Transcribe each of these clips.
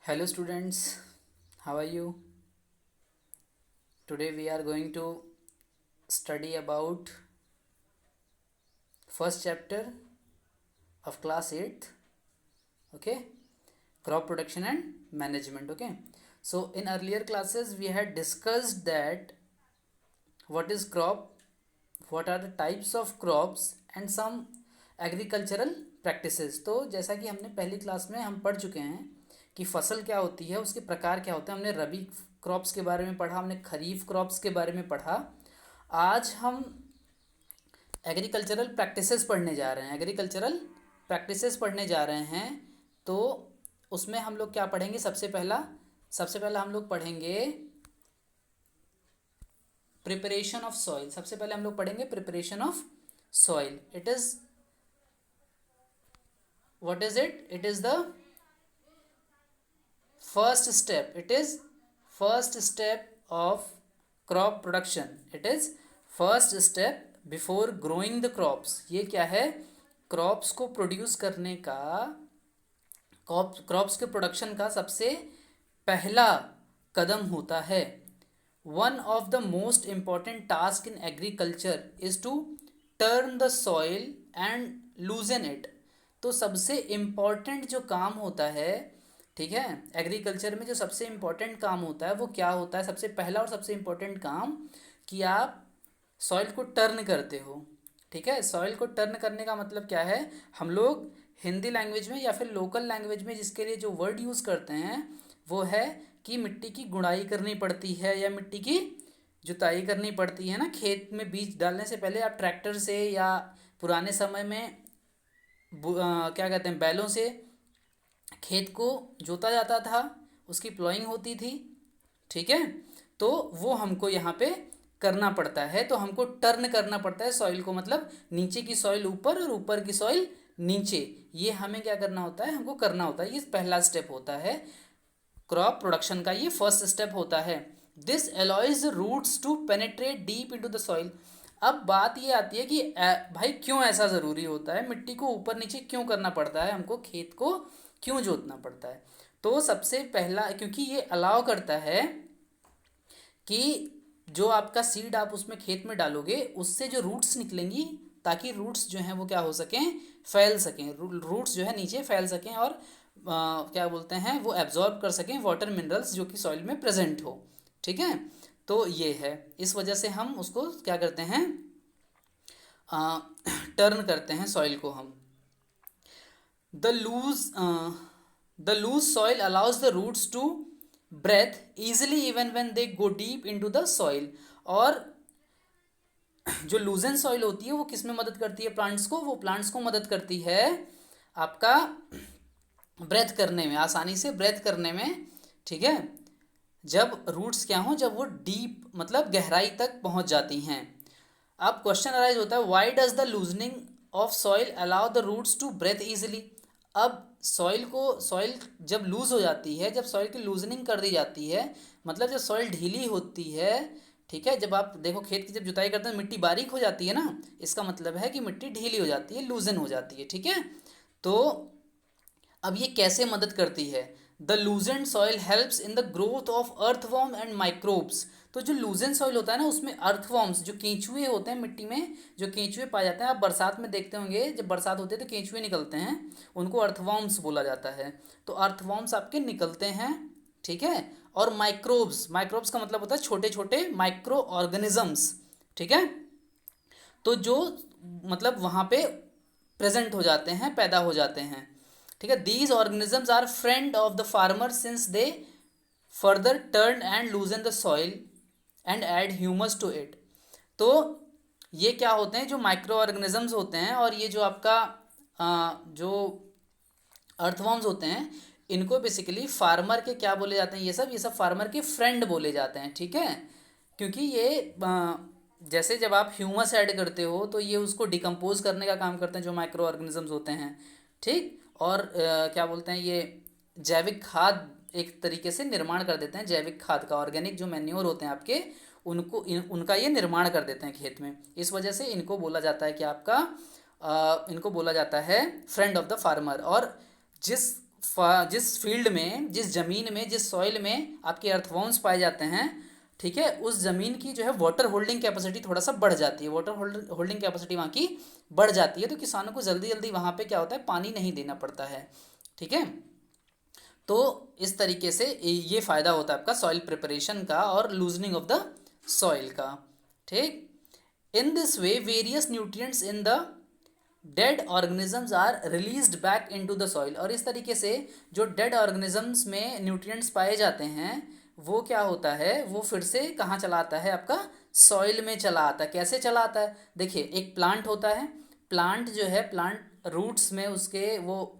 Hello students, how are you? Today we are going to study about first chapter of class 8th, okay? Crop production and management, okay? So in earlier classes we had discussed that what is crop, what are the types of crops and some agricultural practices. तो जैसा कि हमने पहली class में हम पढ़ चुके हैं कि फसल क्या होती है, उसके प्रकार क्या होते हैं। हमने रबी क्रॉप्स के बारे में पढ़ा, हमने खरीफ क्रॉप्स के बारे में पढ़ा। आज हम एग्रीकल्चरल प्रैक्टिसेस पढ़ने जा रहे हैं। एग्रीकल्चरल प्रैक्टिसेस पढ़ने जा रहे हैं तो उसमें हम लोग क्या पढ़ेंगे? सबसे पहला हम लोग पढ़ेंगे प्रिपरेशन ऑफ सॉइल। सबसे पहले हम लोग पढ़ेंगे preparation of soil. It is what is it is the first step. It is first step of crop production. It is first step before growing the crops. ये क्या है? क्रॉप्स को produce करने का, क्रॉप्स के प्रोडक्शन का सबसे पहला कदम होता है। One of the most important task in agriculture is to turn the soil and loosen it. तो सबसे इम्पॉर्टेंट जो काम होता है, ठीक है, एग्रीकल्चर में जो सबसे इम्पॉर्टेंट काम होता है वो क्या होता है? सबसे पहला और सबसे इम्पॉर्टेंट काम कि आप सॉइल को टर्न करते हो, ठीक है। सॉइल को टर्न करने का मतलब क्या है? हम लोग हिंदी लैंग्वेज में या फिर लोकल लैंग्वेज में जिसके लिए जो वर्ड यूज़ करते हैं वो है कि मिट्टी की गुड़ाई करनी पड़ती है या मिट्टी की जुताई करनी पड़ती है ना। खेत में बीज डालने से पहले आप ट्रैक्टर से या पुराने समय में क्या कहते हैं, बैलों से खेत को जोता जाता था, उसकी प्लॉइंग होती थी, ठीक है। तो वो हमको यहाँ पे करना पड़ता है। तो हमको टर्न करना पड़ता है सॉइल को, मतलब नीचे की सॉइल ऊपर और ऊपर की सॉइल नीचे। ये हमें क्या करना होता है? हमको करना होता है। ये पहला स्टेप होता है क्रॉप प्रोडक्शन का, ये फर्स्ट स्टेप होता है। This allows roots to penetrate deep into the soil. अब बात ये आती है कि भाई क्यों ऐसा ज़रूरी होता है? मिट्टी को ऊपर नीचे क्यों करना पड़ता है? हमको खेत को क्यों जोतना पड़ता है? तो सबसे पहला, क्योंकि ये अलाउ करता है कि जो आपका सीड आप उसमें खेत में डालोगे उससे जो रूट्स निकलेंगी, ताकि रूट्स जो हैं वो क्या हो सकें? फैल सकें। रूट्स जो है नीचे फैल सकें और क्या बोलते हैं, वो एब्जॉर्ब कर सकें वाटर मिनरल्स जो कि सॉइल में प्रेजेंट हो, ठीक है। तो ये है, इस वजह से हम उसको क्या करते हैं? टर्न करते हैं सॉइल को हम। The loose soil allows the roots to breathe easily even when they go deep into the soil. और जो लूजन सॉइल होती है वो किस में मदद करती है प्लांट्स को? वो प्लांट्स को मदद करती है आपका ब्रेथ करने में, आसानी से ब्रेथ करने में, ठीक है। जब रूट्स क्या हों, जब वो डीप मतलब गहराई तक पहुंच जाती हैं। अब क्वेश्चन अराइज होता है, why does the loosening of soil allow the roots to breathe easily. अब सॉइल जब लूज हो जाती है, जब सॉइल की लूजनिंग कर दी जाती है, मतलब जब सॉइल ढीली होती है, ठीक है। जब आप देखो खेत की जब जुताई करते हैं मिट्टी बारीक हो जाती है ना, इसका मतलब है कि मिट्टी ढीली हो जाती है, लूजन हो जाती है, ठीक है। तो अब ये कैसे मदद करती है? The loosened soil helps in the growth of earthworm and microbes. तो जो लूजेंड सॉइल होता है ना, उसमें अर्थवॉर्म्स, जो केंचुए होते हैं मिट्टी में, जो केंचुए पाए जाते हैं, आप बरसात में देखते होंगे, जब बरसात होती है तो केंचुए निकलते हैं, उनको अर्थवॉर्म्स बोला जाता है। तो अर्थवॉर्म्स आपके निकलते हैं, ठीक है। और माइक्रोब्स, माइक्रोब्स का मतलब होता है छोटे छोटे माइक्रो ऑर्गेनिजम्स, ठीक है। तो जो मतलब वहाँ पे प्रेजेंट हो जाते हैं, पैदा हो जाते हैं, ठीक है। These organisms are friend of the farmer since they further turn and loosen the soil and add humus to it. तो ये क्या होते हैं? जो माइक्रो ऑर्गेनिजम्स होते हैं और ये जो आपका जो अर्थवॉर्म्स होते हैं, इनको बेसिकली फार्मर के क्या बोले जाते हैं? ये सब फार्मर के फ्रेंड बोले जाते हैं, ठीक है। क्योंकि ये जैसे जब आप ह्यूमस ऐड करते हो तो ये उसको डिकम्पोज करने का काम करते हैं, जो माइक्रो ऑर्गेनिजम्स होते हैं, ठीक। और क्या बोलते हैं, ये जैविक खाद एक तरीके से निर्माण कर देते हैं, जैविक खाद का, ऑर्गेनिक जो मैन्योर होते हैं आपके, उनका ये निर्माण कर देते हैं खेत में। इस वजह से इनको बोला जाता है कि आपका इनको बोला जाता है फ्रेंड ऑफ द फार्मर। और जिस जिस फील्ड में, जिस ज़मीन में, जिस सॉइल में आपके अर्थवॉर्म्स पाए जाते हैं, ठीक है, उस ज़मीन की जो है वाटर होल्डिंग कैपेसिटी थोड़ा सा बढ़ जाती है, वाटर होल्डिंग कैपेसिटी वहाँ की बढ़ जाती है, तो किसानों को जल्दी जल्दी वहाँ पे क्या होता है, पानी नहीं देना पड़ता है। ठीक है, तो इस तरीके से ये फ़ायदा होता है आपका सॉइल प्रिपरेशन का और लूजनिंग ऑफ द सॉइल का। ठीक, in this way various nutrients in the dead organisms are released back into the soil, और इस तरीके से जो डेड ऑर्गेनिजम्स में न्यूट्रिएंट्स पाए जाते हैं वो क्या होता है, वो फिर से कहाँ चला आता है, आपका सॉइल में चला आता है। कैसे चला आता है, देखिए एक प्लांट होता है, प्लांट जो है, प्लांट रूट्स में उसके वो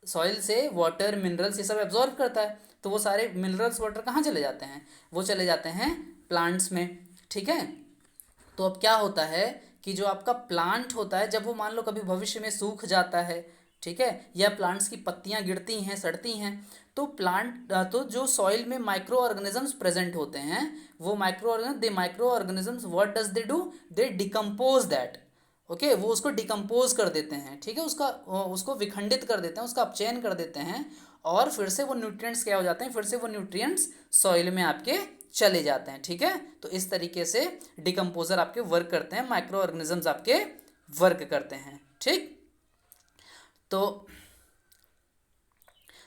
सॉइल से वाटर मिनरल्स ये सब एब्जॉर्ब करता है, तो वो सारे मिनरल्स वाटर कहाँ चले जाते हैं, वो चले जाते हैं प्लांट्स में। ठीक है, तो अब क्या होता है कि जो आपका प्लांट होता है, जब वो मान लो कभी भविष्य में सूख जाता है, ठीक है, या प्लांट्स की पत्तियां गिरती हैं, सड़ती हैं, तो तो जो सॉइल में माइक्रो ऑर्गेनिजम्स प्रेजेंट होते हैं, वो micro organisms what does they do, they decompose that. Okay, वो उसको डिकम्पोज कर देते हैं, ठीक है, उसको विखंडित कर देते हैं, उसका अपचयन कर देते हैं, और फिर से वो न्यूट्रिएंट्स क्या हो जाते हैं, फिर से वो न्यूट्रिएंट्स सॉइल में आपके चले जाते हैं। ठीक है, तो इस तरीके से डिकम्पोजर आपके वर्क करते हैं, माइक्रो ऑर्गेनिजम्स आपके वर्क करते हैं। ठीक, तो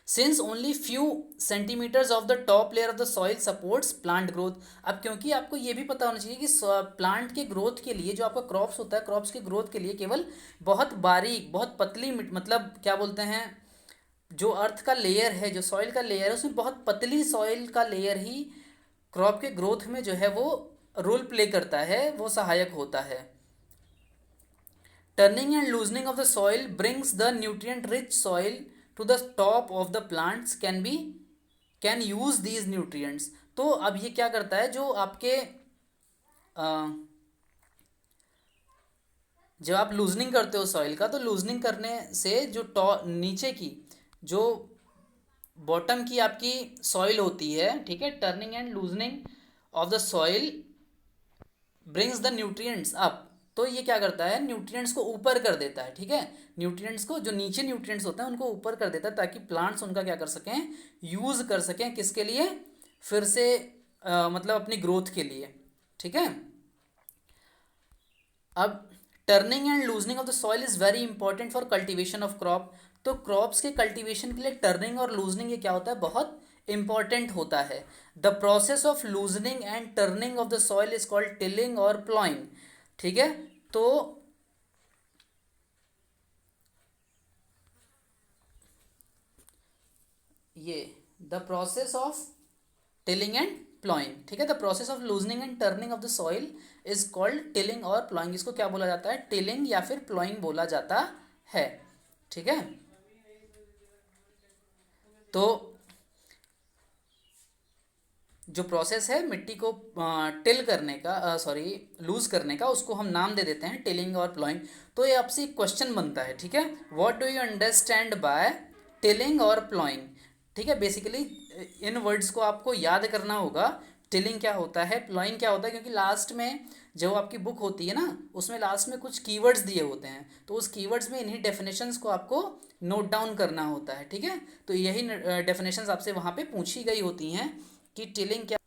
since only few centimetres of the top layer of the soil supports plant growth. अब क्योंकि आपको ये भी पता होना चाहिए कि प्लांट के ग्रोथ के लिए, जो आपका क्रॉप्स होता है, क्रॉप्स के ग्रोथ के लिए केवल बहुत बारीक, बहुत पतली मतलब क्या बोलते हैं, जो अर्थ का लेयर है, जो सॉइल का लेयर है, उसमें बहुत पतली सॉइल का लेयर ही क्रॉप के ग्रोथ में जो है वो रोल प्ले करता है, वो सहायक होता है। Turning and loosening of the soil brings the nutrient rich soil to the top of the plants can use these nutrients. तो अब ये क्या करता है, जो आपके जब आप लूजनिंग करते हो सॉइल का, तो लूजनिंग करने से जो नीचे की, जो बॉटम की आपकी सॉइल होती है, ठीक है, turning and loosening of the soil brings the nutrients up, तो ये क्या करता है, न्यूट्रिएंट्स को ऊपर कर देता है। ठीक है, न्यूट्रिएंट्स को, जो नीचे न्यूट्रिएंट्स होते हैं उनको ऊपर कर देता है, ताकि प्लांट्स उनका क्या कर सकें, यूज़ कर सकें, किसके लिए, फिर से मतलब अपनी ग्रोथ के लिए। ठीक है, अब turning and loosening of the soil is very important for cultivation of crop. तो क्रॉप्स के कल्टिवेशन के लिए टर्निंग और लूजनिंग ये क्या होता है, बहुत इंपॉर्टेंट होता है। The process of loosening and turning of the soil is called tilling और प्लॉइंग। ठीक है, तो ये the process of tilling and ploughing, ठीक है, the process of loosening and turning of the soil is called tilling और ploughing. इसको क्या बोला जाता है, टिलिंग या फिर प्लॉइंग बोला जाता है। ठीक है, तो जो प्रोसेस है मिट्टी को टिल करने का, सॉरी लूज करने का, उसको हम नाम दे देते हैं टिलिंग और प्लॉइंग। तो ये आपसे एक क्वेश्चन बनता है, ठीक है, what do you understand by tilling और प्लॉइंग। ठीक है, बेसिकली इन वर्ड्स को आपको याद करना होगा, टिलिंग क्या होता है, प्लॉइंग क्या होता है, क्योंकि लास्ट में जो आपकी बुक होती है ना, उसमें लास्ट में कुछ कीवर्ड्स दिए होते हैं, तो उस कीवर्ड्स में इन्हीं डेफिनेशंस को आपको नोट डाउन करना होता है। ठीक है, तो यही डेफिनेशंस आपसे वहाँ पे पूछी गई होती हैं कि टिलिंग क्या,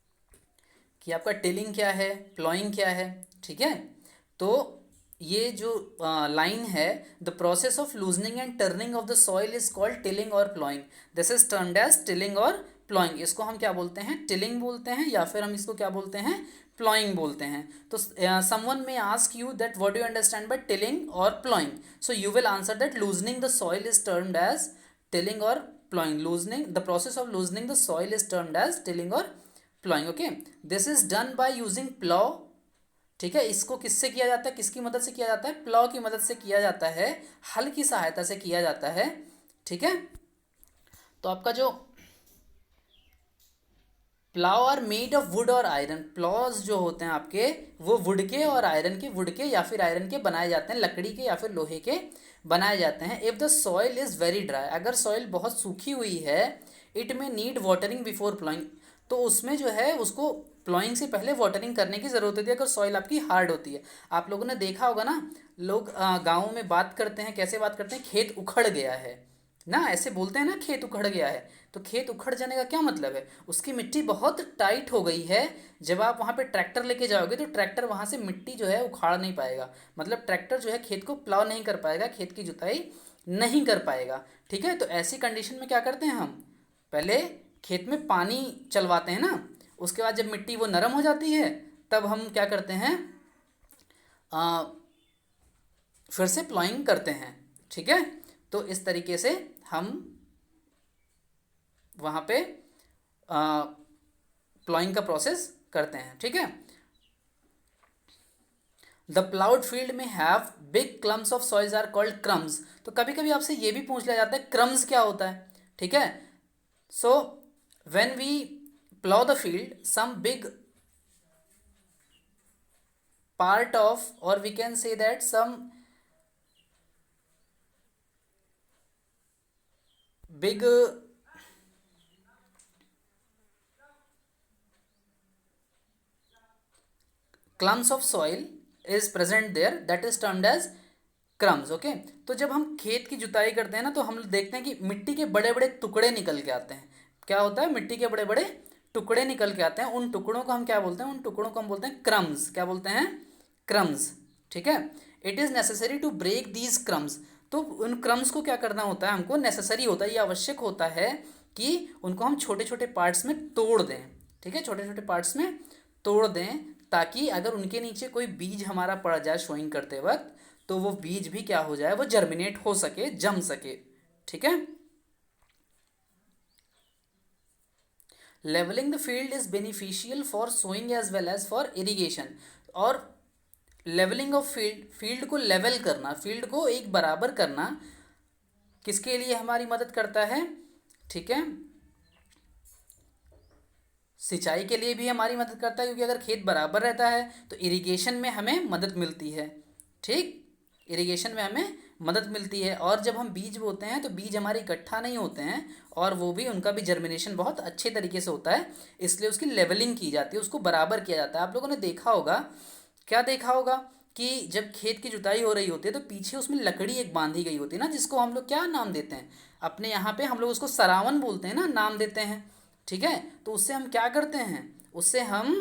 कि आपका टिलिंग क्या है, प्लॉइंग क्या है। ठीक है, तो ये जो लाइन है, the process of loosening and turning of the soil is called tilling और ploughing, this is termed as tilling और प्लॉइंग। इसको हम क्या बोलते हैं, टिलिंग बोलते हैं, या फिर हम इसको क्या बोलते हैं, प्लॉइंग बोलते हैं। तो someone may ask you that what do you understand by tilling और ploughing, so you will answer that loosening the soil is termed as tilling और ploughing, loosening the process of loosening the soil is termed as tilling और ploughing. Okay, this is done by using plough. ठीक है, इसको किससे किया जाता है, किसकी मदद से किया जाता है, प्लॉ की मदद से किया जाता है, हल की सहायता से किया जाता है। ठीक है, तो आपका जो plough are made of wood और आयरन, प्लॉज जो होते हैं आपके, वो वुड के और आयरन के, वुड के या फिर आयरन के बनाए जाते हैं, लकड़ी के या फिर लोहे के बनाए जाते हैं। If the soil is very dry, अगर सॉइल बहुत सूखी हुई है, इट में नीड वाटरिंग बिफोर प्लॉइंग, तो उसमें जो है उसको प्लॉइंग से पहले वाटरिंग करने की ज़रूरत होती है, अगर सॉइल आपकी हार्ड होती है। आप लोगों ने देखा होगा ना, लोग गाँव में बात करते हैं, कैसे बात करते हैं, खेत उखड़ गया है, ना, ऐसे बोलते हैं ना खेत उखड़ गया है, तो खेत उखड़ जाने का क्या मतलब है, उसकी मिट्टी बहुत टाइट हो गई है। जब आप वहाँ पे ट्रैक्टर लेके जाओगे तो ट्रैक्टर वहाँ से मिट्टी जो है उखाड़ नहीं पाएगा, मतलब ट्रैक्टर जो है खेत को प्लाव नहीं कर पाएगा, खेत की जुताई नहीं कर पाएगा। ठीक है, तो ऐसी कंडीशन में क्या करते हैं हम, पहले खेत में पानी चलवाते हैं ना, उसके बाद जब मिट्टी वो नरम हो जाती है तब हम क्या करते हैं, आ, फिर से प्लॉइंग करते हैं। ठीक है, तो इस तरीके से हम वहाँ पे प्लॉइंग का प्रोसेस करते हैं। ठीक है, द प्लाउड फील्ड में have big clumps of soils are called crumbs. तो कभी कभी आपसे ये भी पूछ लिया जाता है क्रम्स क्या होता है। ठीक है, so when we plough the field some big part of, or we can say that some big clumps of soil is present there, that is termed as crumbs. Okay, तो जब हम खेत की जुताई करते हैं ना तो हम देखते हैं कि मिट्टी के बड़े बड़े टुकड़े निकल के आते हैं। क्या होता है, मिट्टी के बड़े बड़े टुकड़े निकल के आते हैं, उन टुकड़ों को हम क्या बोलते हैं, उन टुकड़ों को हम बोलते हैं क्रम्स। क्या बोलते हैं, क्रम्स। ठीक है, it is necessary to break these crumbs. तो उन क्रम्स को क्या करना होता है, हमको नेसेसरी होता है, ये आवश्यक होता है कि उनको हम छोटे छोटे पार्ट्स में तोड़ दें। ठीक है, छोटे छोटे पार्ट्स में तोड़ दें, ताकि अगर उनके नीचे कोई बीज हमारा पड़ जाए शोइंग करते वक्त तो वो बीज भी क्या हो जाए, वो जर्मिनेट हो सके, जम सके। ठीक है, levelling the field is beneficial for sowing as well as for irrigation. और लेवलिंग ऑफ फील्ड, फील्ड को लेवल करना, फील्ड को एक बराबर करना किसके लिए हमारी मदद करता है। ठीक है, सिंचाई के लिए भी हमारी मदद करता है, क्योंकि अगर खेत बराबर रहता है तो इरिगेशन में हमें मदद मिलती है। ठीक, इरिगेशन में हमें मदद मिलती है, और जब हम बीज बोते हैं तो बीज हमारे इकट्ठा नहीं होते हैं, और वो भी उनका भी जर्मिनेशन बहुत अच्छे तरीके से होता है, इसलिए उसकी लेवलिंग की जाती है, उसको बराबर किया जाता है। आप लोगों ने देखा होगा, क्या देखा होगा कि जब खेत की जुताई हो रही होती है तो पीछे उसमें लकड़ी एक बांधी गई होती है ना, जिसको हम लोग क्या नाम देते हैं, अपने यहाँ पे हम लोग उसको सरावन बोलते हैं ना, नाम देते हैं। ठीक है, तो उससे हम क्या करते हैं, उससे हम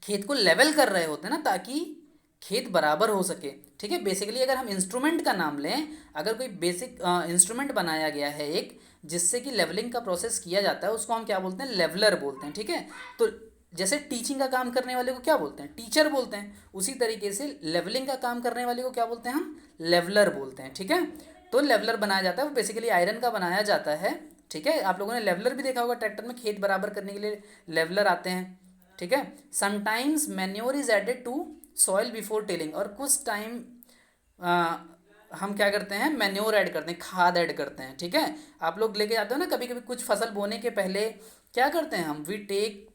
खेत को लेवल कर रहे होते हैं ना, ताकि खेत बराबर हो सके। ठीक है, बेसिकली अगर हम इंस्ट्रूमेंट का नाम लें, अगर कोई बेसिक इंस्ट्रूमेंट बनाया गया है एक, जिससे कि लेवलिंग का प्रोसेस किया जाता है, उसको हम क्या बोलते हैं, लेवलर बोलते हैं। ठीक है, तो जैसे टीचिंग का काम करने वाले को क्या बोलते हैं, टीचर बोलते हैं, उसी तरीके से लेवलिंग का काम करने वाले को क्या बोलते हैं, हम लेवलर बोलते हैं। ठीक है, तो लेवलर बनाया जाता है, वो बेसिकली आयरन का बनाया जाता है। ठीक है, आप लोगों ने लेवलर भी देखा होगा, ट्रैक्टर में खेत बराबर करने के लिए लेवलर आते हैं। ठीक है, sometimes manure is added to soil before tilling, और कुछ टाइम हम क्या करते हैं, मैन्योर ऐड करते हैं, खाद ऐड करते हैं। ठीक है, आप लोग लेके जाते हो ना कभी कभी, कुछ फसल बोने के पहले क्या करते हैं हम, we take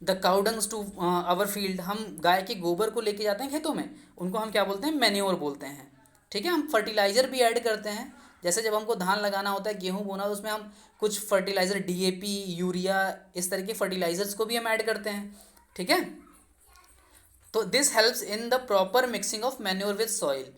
the cowdungs to our field, हम गाय के गोबर को लेके जाते हैं खेतों में, उनको हम क्या बोलते हैं, मैन्योर बोलते हैं। ठीक है, हम फर्टिलाइज़र भी ऐड करते हैं, जैसे जब हमको धान लगाना होता है, गेहूँ बोना, तो उसमें हम कुछ फर्टिलाइज़र, डीएपी, यूरिया, इस तरह के फर्टिलाइजर्स को भी हम ऐड करते हैं। ठीक है, तो this helps in the proper mixing of manure with soil.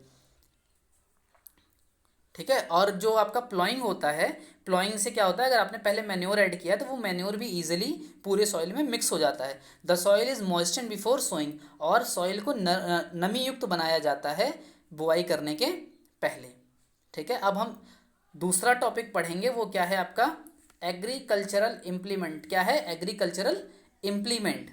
ठीक है, और जो आपका प्लॉइंग होता है, प्लॉइंग से क्या होता है, अगर आपने पहले मैन्योर ऐड किया तो वो मैन्योर भी इजीली पूरे सॉइल में मिक्स हो जाता है। The soil is moistened before sowing, और सॉइल को नमी युक्त बनाया जाता है बुआई करने के पहले। ठीक है, अब हम दूसरा टॉपिक पढ़ेंगे, वो क्या है आपका, एग्रीकल्चरल इम्प्लीमेंट। क्या है, एग्रीकल्चरल इम्प्लीमेंट।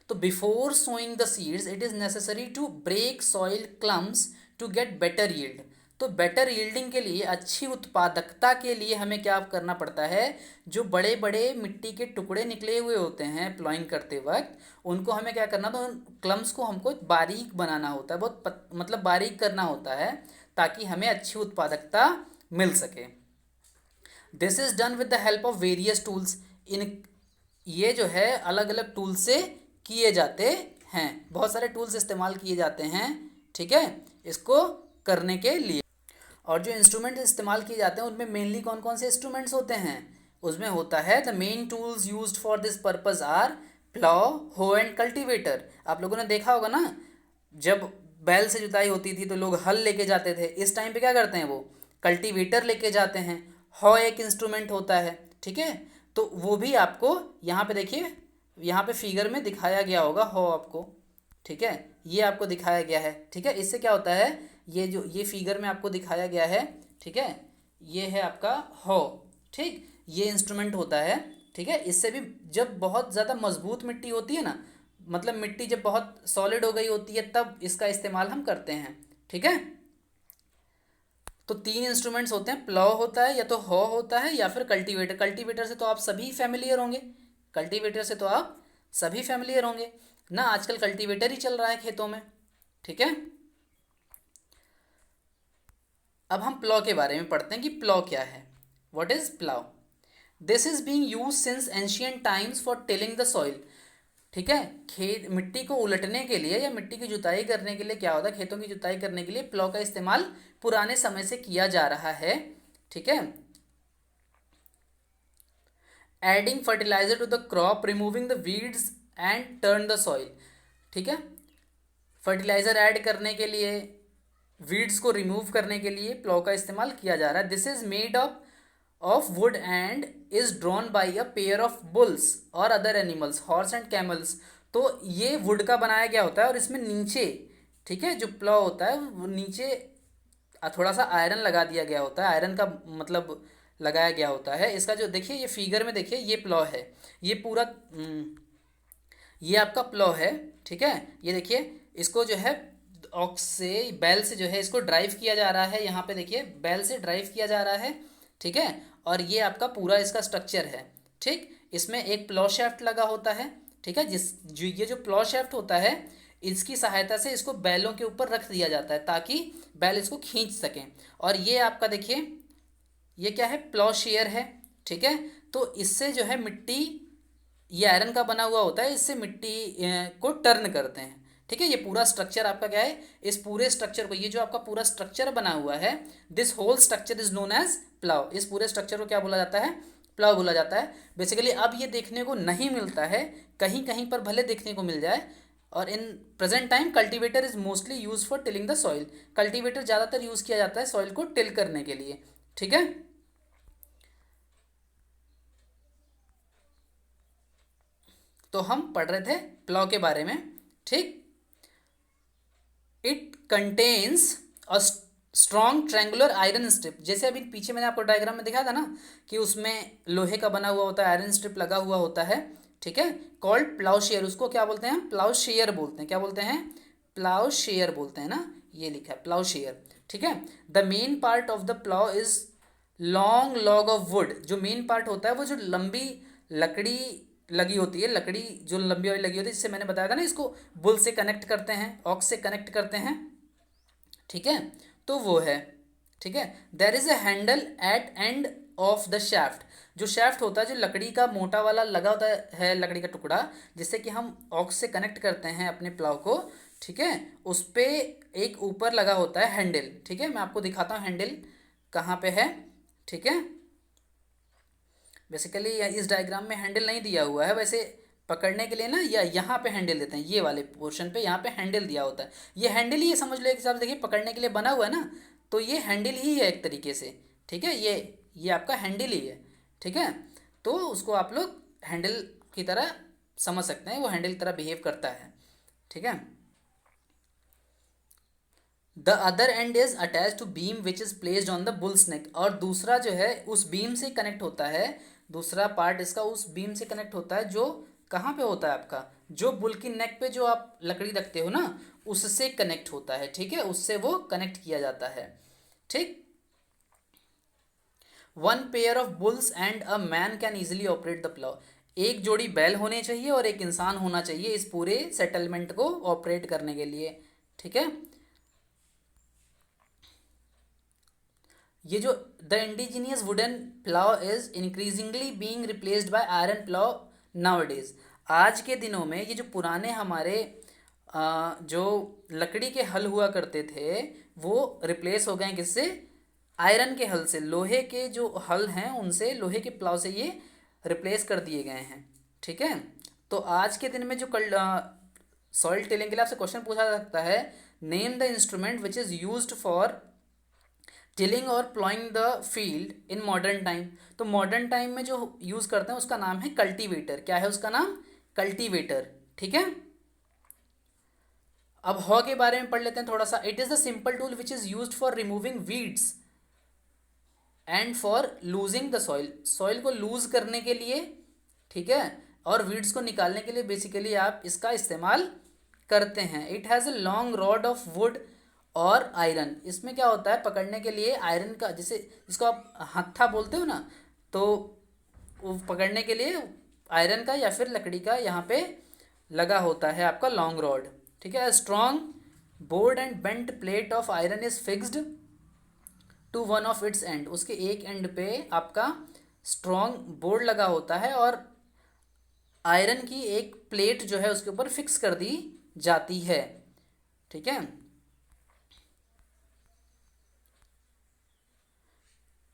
तो before sowing the seeds it is necessary to break soil clumps to get better yield. तो बेटर यील्डिंग के लिए, अच्छी उत्पादकता के लिए हमें क्या करना पड़ता है, जो बड़े बड़े मिट्टी के टुकड़े निकले हुए होते हैं प्लॉइंग करते वक्त, उनको हमें क्या करना, तो उन क्लम्स को हमको बारीक बनाना होता है, बहुत मतलब बारीक करना होता है, ताकि हमें अच्छी उत्पादकता मिल सके। This is done with the help of various tools. इन ये जो है अलग अलग टूल से किए जाते हैं, बहुत सारे टूल्स इस्तेमाल किए जाते हैं। ठीक है, इसको करने के लिए, और जो इंस्ट्रूमेंट इस्तेमाल किए जाते हैं उनमें मेनली कौन कौन से इंस्ट्रूमेंट्स होते हैं, उसमें होता है the main tools used for this purpose are plough, hoe and cultivator. आप लोगों ने देखा होगा ना, जब बैल से जुताई होती थी तो लोग हल लेके जाते थे, इस टाइम पे क्या करते हैं, वो कल्टीवेटर लेके जाते हैं, हॉ एक इंस्ट्रूमेंट होता है, ठीक है। तो वो भी आपको यहाँ पे देखिए, यहाँ पे फिगर में दिखाया गया होगा हॉ आपको, ठीक है, ये आपको दिखाया गया है, ठीक है। इससे क्या होता है, ये जो ये फिगर में आपको दिखाया गया है, ठीक है, ये है आपका हॉ, ठीक, ये इंस्ट्रूमेंट होता है, ठीक है। इससे भी जब बहुत ज़्यादा मजबूत मिट्टी होती है ना, मतलब मिट्टी जब बहुत सॉलिड हो गई होती है, तब इसका इस्तेमाल हम करते हैं, ठीक है। तो तीन इंस्ट्रूमेंट्स होते हैं, प्लॉ होता है, या तो हॉ होता है, या फिर कल्टीवेटर। कल्टीवेटर से तो आप सभी फैमिलियर होंगे, कल्टीवेटर से तो आप सभी फैमिलियर होंगे ना, आजकल कल्टीवेटर ही चल रहा है खेतों में, ठीक है। अब हम प्लॉ के बारे में पढ़ते हैं कि प्लॉ क्या है। What is plough? This is being use since ancient times for tilling the soil, ठीक है। खेत मिट्टी को उलटने के लिए या मिट्टी की जुताई करने के लिए क्या होता है, खेतों की जुताई करने के लिए प्लॉ का इस्तेमाल पुराने समय से किया जा रहा है, ठीक है। Adding fertiliser to the crop, removing the weeds and turn the soil, ठीक है। फर्टिलाइजर ऐड करने के लिए, वीड्स को रिमूव करने के लिए प्लॉ का इस्तेमाल किया जा रहा है। This is made up of wood and is drawn by a pair of bulls और other animals, horse and camels. तो ये वुड का बनाया गया होता है, और इसमें नीचे, ठीक है, जो प्लॉ होता है वो नीचे थोड़ा सा आयरन लगा दिया गया होता है, आयरन का मतलब लगाया गया होता है। इसका जो देखिए, ये फिगर में देखिए, ये प्लॉ है, ये पूरा ये आपका प्लॉ है, ठीक है। ये देखिए, इसको जो है ऑक्स से, बैल से जो है इसको ड्राइव किया जा रहा है, यहाँ पे देखिए बैल से ड्राइव किया जा रहा है, ठीक है। और ये आपका पूरा इसका स्ट्रक्चर है, ठीक। इसमें एक प्लॉ शाफ्ट लगा होता है, ठीक है, ये जो प्लॉ शाफ्ट होता है, इसकी सहायता से इसको बैलों के ऊपर रख दिया जाता है ताकि बैल इसको खींच सकें। और ये आपका देखिए, ये क्या है, प्लॉ शेयर है, ठीक है। तो इससे जो है मिट्टी, ये आयरन का बना हुआ होता है, इससे मिट्टी को टर्न करते हैं, ठीक है। ये पूरा स्ट्रक्चर आपका क्या है, इस पूरे स्ट्रक्चर को, ये जो आपका पूरा स्ट्रक्चर बना हुआ है, this whole structure is known as plough. इस पूरे स्ट्रक्चर को क्या बोला जाता है, प्लाव बोला जाता है बेसिकली। अब ये देखने को नहीं मिलता है, कहीं कहीं पर भले देखने को मिल जाए। और in present time cultivator is mostly use for tilling the soil, cultivator ज़्यादातर यूज़ किया जाता है सॉइल को टिल करने के लिए, ठीक है। तो हम पढ़ रहे थे प्लॉ के बारे में, ठीक। It contains a strong triangular iron strip, जैसे अभी पीछे मैंने आपको डायग्राम में दिखाया था ना कि उसमें लोहे का बना हुआ होता है, आयरन स्ट्रिप लगा हुआ होता है, ठीक है। कॉल्ड प्लाउ शेयर, उसको क्या बोलते हैं, प्लाउ शेयर बोलते हैं, क्या बोलते हैं, प्लाउ शेयर बोलते हैं ना, ये लिखा है प्लाउ शेयर, ठीक है। The main part of the plough is long log of would, जो मेन पार्ट होता है वो जो लंबी लकड़ी लगी होती है, लकड़ी जो लंबी वाली लगी होती है, जिससे मैंने बताया था ना, इसको बुल से कनेक्ट करते हैं, ऑक्स से कनेक्ट करते हैं, ठीक है। तो वो है, ठीक है। There is a handle at end of the shaft, जो शाफ्ट होता है, जो लकड़ी का मोटा वाला लगा होता है, लकड़ी का टुकड़ा, जिससे कि हम ऑक्स से कनेक्ट करते हैं अपने प्लाव को, ठीक है। उस पर एक ऊपर लगा होता है हैंडल, ठीक है। मैं आपको दिखाता हूँ हैंडल कहाँ पे है, ठीक है। बेसिकली इस डायग्राम में हैंडल नहीं दिया हुआ है, वैसे पकड़ने के लिए ना, या यहाँ पे हैंडल देते हैं, ये वाले पोर्शन पे यहाँ पे हैंडल दिया होता है। ये हैंडल ही, ये समझ लो एक हिसाब से, देखिए पकड़ने के लिए बना हुआ है ना, तो ये हैंडल ही है एक तरीके से, ठीक है। ये आपका हैंडल ही है, ठीक है। तो उसको आप लोग हैंडल की तरह समझ सकते हैं, वो हैंडल की तरह बिहेव करता है, ठीक है। The other end is attach to beam which is placed on the bull's neck, और दूसरा जो है उस बीम से कनेक्ट होता है, दूसरा पार्ट इसका उस बीम से कनेक्ट होता है, जो कहाँ पे होता है आपका, जो बुल की नेक पे जो आप लकड़ी रखते हो ना, उससे कनेक्ट होता है, ठीक है, उससे वो कनेक्ट किया जाता है, ठीक। One pair of bulls and a man can easily operate the plough, एक जोड़ी बैल होने चाहिए और एक इंसान होना चाहिए इस पूरे सेटलमेंट को ऑपरेट करने के लिए, ठीक है। ये जो the indigenous wooden plough is increasingly being replaced by iron plough nowadays, आज के दिनों में ये जो पुराने हमारे जो लकड़ी के हल हुआ करते थे, वो रिप्लेस हो गए हैं किससे, आयरन के हल से, लोहे के जो हल हैं उनसे, लोहे के प्लाव से ये रिप्लेस कर दिए गए हैं, ठीक है। तो आज के दिन में जो कल सॉइल टिलिंग के लिए आपसे क्वेश्चन पूछा जा सकता है, name the instrument which is used for tilling और ploughing the field in modern time, तो मॉडर्न टाइम में जो यूज़ करते हैं उसका नाम है कल्टीवेटर। क्या है उसका नाम? कल्टीवेटर। ठीक है, अब हॉ के बारे में पढ़ लेते हैं थोड़ा सा। It is the simple tool which is used for removing weeds and for losing the soil, soil को लूज करने के लिए, ठीक है, और वीड्स को निकालने के लिए बेसिकली आप इसका इस्तेमाल करते हैं। It has a long rod of wood और आयरन, इसमें क्या होता है, पकड़ने के लिए आयरन का, जिसे जिसको आप हत्था बोलते हो ना, तो वो पकड़ने के लिए आयरन का या फिर लकड़ी का यहाँ पे लगा होता है आपका लॉन्ग रॉड। ठीक है, strong board and bent plate of iron is fixed to one of its end, उसके एक एंड पे आपका स्ट्रॉन्ग बोर्ड लगा होता है और आयरन की एक प्लेट जो है उसके ऊपर फिक्स कर दी जाती है। ठीक है,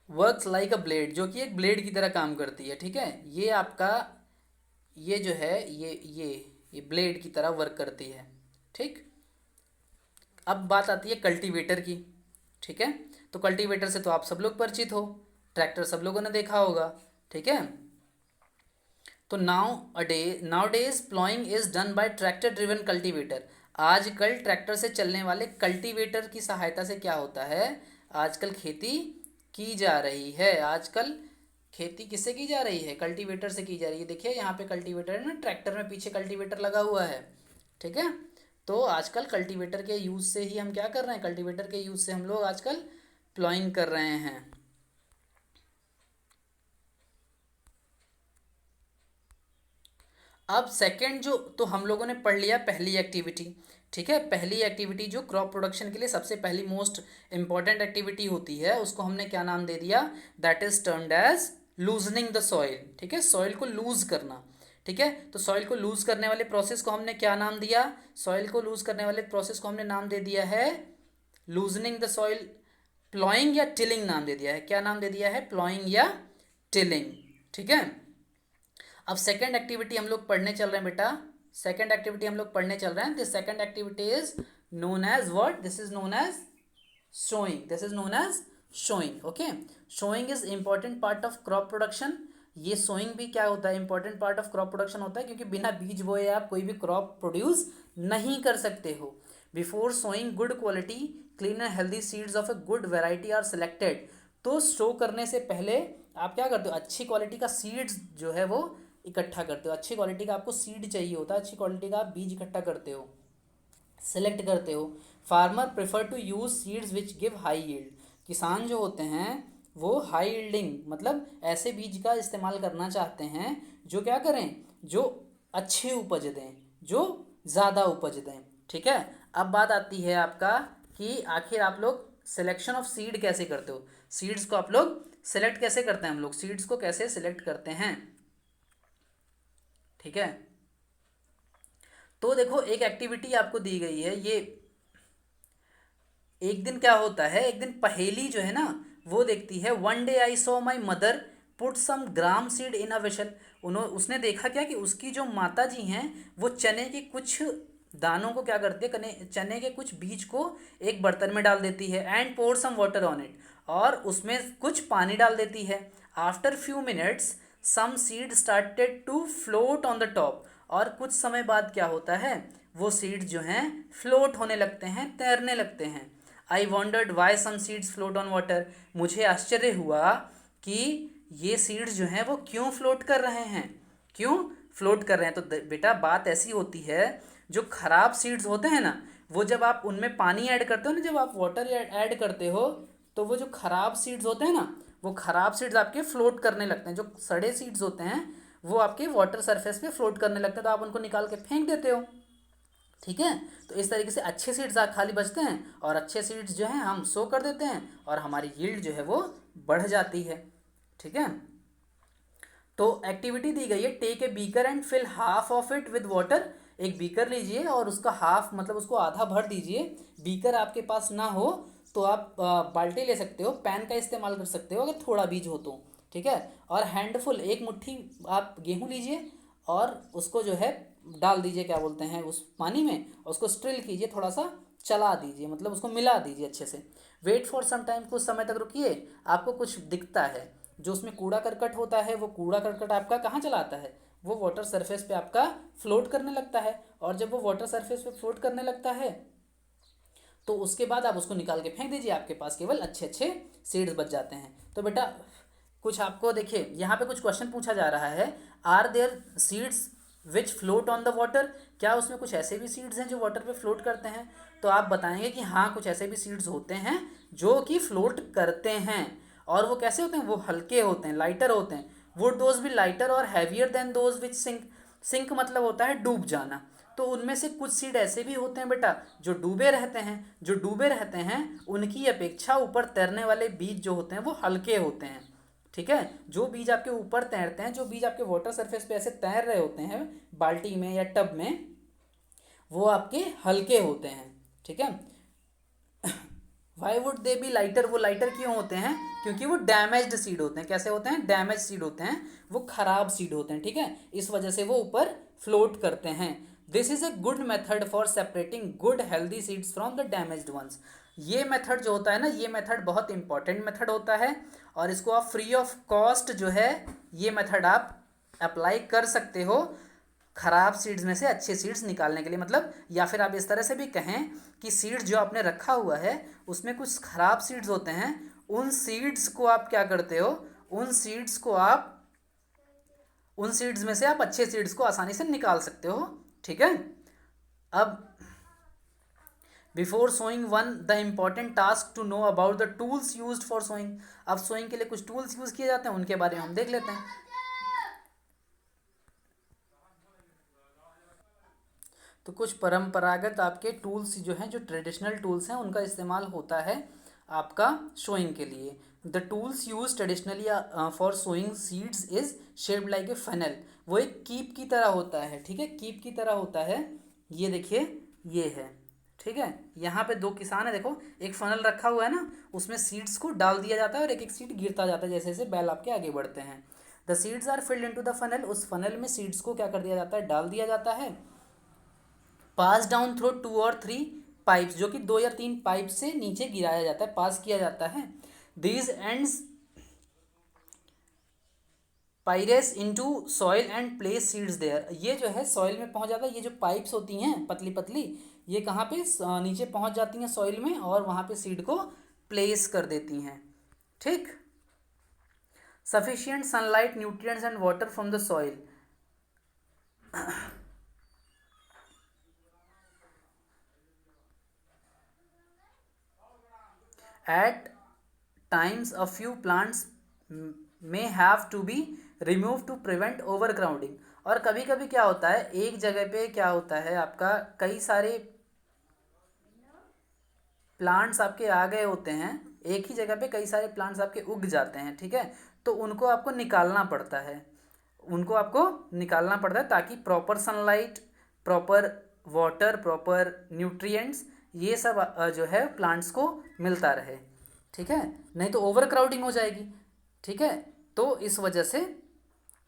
वर्क्स लाइक अ ब्लेड, जो कि एक ब्लेड की तरह काम करती है। ठीक है, ये आपका ये जो है ये ब्लेड की तरह वर्क करती है। ठीक, अब बात आती है कल्टीवेटर की। ठीक है, तो कल्टीवेटर से तो आप सब लोग परिचित हो, ट्रैक्टर सब लोगों ने देखा होगा। ठीक है, तो now days ploughing is done bye tractor driven cultivator, आजकल ट्रैक्टर से चलने वाले कल्टीवेटर की सहायता से क्या होता है, आजकल खेती की जा रही है। आजकल खेती किससे की जा रही है? कल्टीवेटर से की जा रही है। देखिए यहाँ पे कल्टीवेटर है ना, ट्रैक्टर में पीछे कल्टीवेटर लगा हुआ है। ठीक है, तो आजकल कल्टीवेटर के यूज़ से ही हम क्या कर रहे हैं, कल्टीवेटर के यूज़ से हम लोग आजकल प्लॉइंग कर रहे हैं। अब सेकंड जो, तो हम लोगों ने पढ़ लिया पहली एक्टिविटी। ठीक है, पहली एक्टिविटी जो क्रॉप प्रोडक्शन के लिए सबसे पहली मोस्ट इंपॉर्टेंट एक्टिविटी होती है, उसको हमने क्या नाम दे दिया, that is termed as loosening the soil. ठीक है, सॉइल को लूज करना। ठीक है, तो सॉइल को लूज करने वाले प्रोसेस को हमने क्या नाम दिया, सॉइल को लूज करने वाले प्रोसेस को हमने नाम दे दिया है लूजनिंग द सॉइल, प्लॉइंग या टिलिंग नाम दे दिया है। क्या नाम दे दिया है? प्लॉइंग या टिलिंग। ठीक है, अब सेकेंड एक्टिविटी हम लोग पढ़ने चल रहे हैं बेटा, सेकेंड एक्टिविटी हम लोग पढ़ने चल रहे हैं। This second activity is known as what, this is known as sowing, this is known as sowing. Okay, sowing is important part of crop production. ये सोइंग भी क्या होता है, important part of crop production होता है, क्योंकि बिना बीज बोए आप कोई भी क्रॉप प्रोड्यूस नहीं कर सकते हो। Before sowing good quality clean and healthy seeds of a good variety are selected, तो शो करने से पहले आप क्या करते हो, अच्छी क्वालिटी का सीड्स जो है वो इकट्ठा करते हो। अच्छी क्वालिटी का आपको सीड चाहिए होता है, अच्छी क्वालिटी का आप बीज इकट्ठा करते हो, सेलेक्ट करते हो। Farmer prefer to use seeds which give high yield, किसान जो होते हैं वो हाई यील्डिंग मतलब ऐसे बीज का इस्तेमाल करना चाहते हैं जो क्या करें, जो अच्छी उपज दें, जो ज़्यादा उपज दें। ठीक है, अब बात आती है आपका कि आखिर आप लोग सिलेक्शन ऑफ सीड कैसे करते हो, सीड्स को आप लोग सेलेक्ट कैसे करते हैं, हम लोग सीड्स को कैसे सिलेक्ट करते हैं। ठीक है, तो देखो एक एक्टिविटी आपको दी गई है, ये एक दिन क्या होता है, एक दिन पहेली जो है ना वो देखती है। One day I saw my mother put some gram seed in a vessel, उसने देखा क्या कि उसकी जो माता जी हैं वो चने के कुछ दानों को क्या करती है, चने के कुछ बीज को एक बर्तन में डाल देती है, and pour some water on it, और उसमें कुछ पानी डाल देती है। After few minutes some seed started to float on the top, और कुछ समय बाद क्या होता है, वो सीड्स जो हैं फ्लोट होने लगते हैं, तैरने लगते हैं। I wondered why some seeds float on water, मुझे आश्चर्य हुआ कि ये सीड्स जो हैं वो क्यों फ्लोट कर रहे हैं, क्यों फ्लोट कर रहे हैं। तो बेटा बात ऐसी होती है, जो खराब सीड्स होते हैं ना, वो जब आप उनमें पानी ऐड करते हो ना, जब आप वाटर ऐड करते हो, तो वो जो खराब सीड्स होते हैं ना, वो खराब सीड्स आपके फ्लोट करने लगते हैं। जो सड़े सीड्स होते हैं वो आपके वाटर सरफेस पे फ्लोट करने लगते हैं, तो आप उनको निकाल के फेंक देते हो। ठीक है, तो इस तरीके से अच्छे सीड्स खाली बचते हैं, और अच्छे सीड्स जो हैं हम सो कर देते हैं, और हमारी यील्ड जो है वो बढ़ जाती है। ठीक है, तो एक्टिविटी दी गई है, take a beaker and fill half of it with water, एक बीकर लीजिए और उसका हाफ मतलब उसको आधा भर दीजिए। बीकर आपके पास ना हो तो आप बाल्टी ले सकते हो, पैन का इस्तेमाल कर सकते हो अगर थोड़ा बीज हो तो। ठीक है, और हैंडफुल एक मुट्ठी आप गेहूँ लीजिए और उसको जो है डाल दीजिए, क्या बोलते हैं, उस पानी में, और उसको स्ट्रिल कीजिए, थोड़ा सा चला दीजिए, मतलब उसको मिला दीजिए अच्छे से। वेट फॉर सम टाइम, कुछ समय तक रुकिए, आपको कुछ दिखता है, जो उसमें कूड़ा करकट होता है वो कूड़ा करकट आपका कहाँ चला आता है, वो वाटर सरफेस पे आपका फ्लोट करने लगता है। और जब वो वाटर सरफेस पे फ्लोट करने लगता है तो उसके बाद आप उसको निकाल के फेंक दीजिए, आपके पास केवल अच्छे अच्छे सीड्स बच जाते हैं। तो बेटा कुछ आपको देखिए यहाँ पे कुछ क्वेश्चन पूछा जा रहा है, are there seeds which float on the water, क्या उसमें कुछ ऐसे भी सीड्स हैं जो वाटर पे फ्लोट करते हैं। तो आप बताएंगे कि हाँ कुछ ऐसे भी सीड्स होते हैं जो कि फ्लोट करते हैं। और वो कैसे होते हैं, वो हल्के होते हैं, लाइटर होते हैं। वुड दोज बी लाइटर और heavier than those which sink, sink मतलब होता है डूब जाना। तो उनमें से कुछ सीड ऐसे भी होते हैं बेटा जो डूबे रहते हैं, जो डूबे रहते हैं उनकी अपेक्षा ऊपर तैरने वाले बीज जो होते हैं वो हल्के होते हैं। ठीक है, जो बीज आपके ऊपर तैरते हैं, जो बीज आपके वाटर सरफेस पे ऐसे तैर रहे होते हैं बाल्टी में या टब में, वो आपके हल्के होते हैं। ठीक है, why would they B lighter, वो लाइटर क्यों होते हैं, क्योंकि वो डैमेज्ड सीड होते हैं। कैसे होते हैं, डैमेज सीड होते हैं, वो खराब सीड होते हैं। ठीक है, इस वजह से वो ऊपर फ्लोट करते हैं। This is a good method for separating good healthy seeds from the damaged ones. ये मेथड जो होता है ना, ये मेथड बहुत इंपॉर्टेंट मेथड होता है, और इसको आप फ्री ऑफ कॉस्ट जो है ये मेथड आप अप्लाई कर सकते हो खराब सीड्स में से अच्छे सीड्स निकालने के लिए। मतलब या फिर आप इस तरह से भी कहें कि सीड्स जो आपने रखा हुआ है उसमें कुछ खराब सीड्स होते हैं, उन सीड्स को आप क्या करते हो, उन सीड्स को आप, उन सीड्स में से आप अच्छे सीड्स को आसानी से निकाल सकते हो। ठीक है, अब before sowing one the important task to know about the tools used for sowing. अब सोइंग के लिए कुछ टूल्स यूज किए जाते हैं, उनके बारे में हम देख लेते हैं। तो कुछ परंपरागत आपके टूल्स जो हैं, जो ट्रेडिशनल टूल्स हैं, उनका इस्तेमाल होता है आपका सोइंग के लिए। The tools use traditionally for sowing seeds is shaped like a funnel. वो एक कीप की तरह होता है। ठीक है, कीप की तरह होता है। ये देखिए, ये है। ठीक है, यहाँ पे दो किसान है, देखो एक फनल रखा हुआ है ना, उसमें सीड्स को डाल दिया जाता है और एक एक सीड गिरता जाता है जैसे जैसे बैल आपके आगे बढ़ते हैं। The seeds are filled into the funnel, उस फनल में सीड्स को क्या कर दिया जाता है, डाल दिया जाता है। पास डाउन थ्रू 2 और 3 पाइप्स, जो कि 2 या 3 पाइप से नीचे गिराया जाता है, पास किया जाता है। These ends pierce into soil and place seeds there, ये जो है सॉइल में पहुंच जाता है। ये जो पाइप्स होती हैं पतली पतली, ये कहाँ पे नीचे पहुंच जाती हैं सॉइल में, और वहाँ पे सीड को प्लेस कर देती हैं। ठीक, sufficient sunlight, nutrients and water from the soil. At times a few plants may have to be removed to prevent overcrowding। और कभी कभी क्या होता है, एक जगह पे क्या होता है आपका, कई सारे प्लांट्स आपके आ गए होते हैं, एक ही जगह पे कई सारे प्लांट्स आपके उग जाते हैं। ठीक है, तो उनको आपको निकालना पड़ता है, उनको आपको निकालना पड़ता है ताकि proper sunlight, proper water, proper nutrients, ये सब जो है प्लांट्स को मिलता रहे। ठीक है, नहीं तो ओवर क्राउडिंग हो जाएगी। ठीक है, तो इस वजह से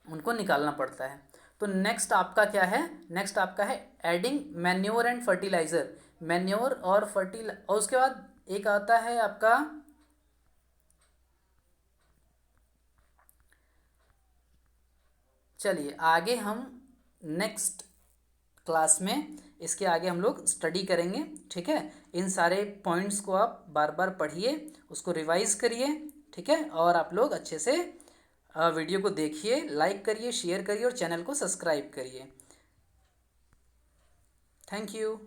उनको निकालना पड़ता है। तो नेक्स्ट आपका क्या है, नेक्स्ट आपका है adding manure and fertiliser. Manure और और उसके बाद एक आता है आपका, चलिए आगे हम नेक्स्ट क्लास में इसके आगे हम लोग स्टडी करेंगे। ठीक है, इन सारे पॉइंट्स को आप बार बार पढ़िए, उसको रिवाइज करिए। ठीक है, और आप लोग अच्छे से वीडियो को देखिए, लाइक करिए, शेयर करिए और चैनल को सब्सक्राइब करिए। Thank you.